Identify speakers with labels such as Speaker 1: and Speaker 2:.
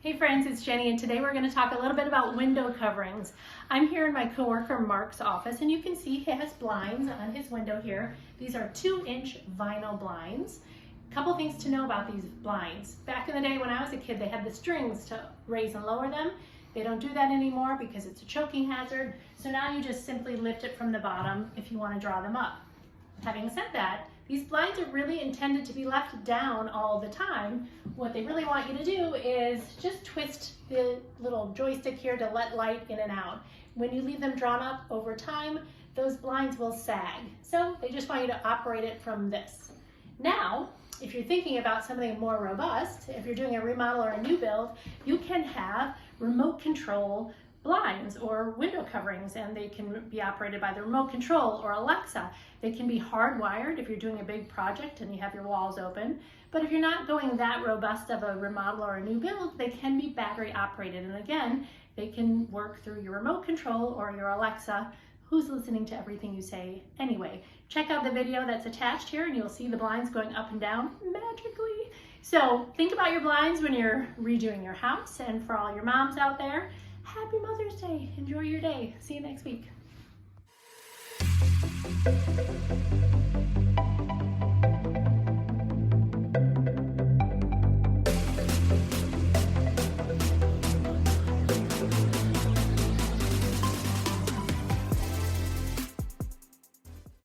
Speaker 1: Hey friends, it's Jenny, and today we're going to talk a little bit about window coverings. I'm here in my coworker Mark's office, and you can see he has blinds on his window here. These are 2-inch vinyl blinds. A couple things to know about these blinds. Back in the day when I was a kid, they had the strings to raise and lower them. They don't do that anymore because it's a choking hazard, so now you just simply lift it from the bottom if you want to draw them up. Having said that, these blinds are really intended to be left down all the time. What they really want you to do is just twist the little joystick here to let light in and out. When you leave them drawn up over time, those blinds will sag. So they just want you to operate it from this. Now, if you're thinking about something more robust, if you're doing a remodel or a new build, you can have remote control blinds or window coverings, and they can be operated by the remote control or Alexa. They can be hardwired if you're doing a big project and you have your walls open. But if you're not going that robust of a remodel or a new build, they can be battery operated. And again, they can work through your remote control or your Alexa, who's listening to everything you say anyway. Check out the video that's attached here and you'll see the blinds going up and down magically. So think about your blinds when you're redoing your house, and for all your moms out there, Happy Mother's Day. Enjoy your day. See you next week.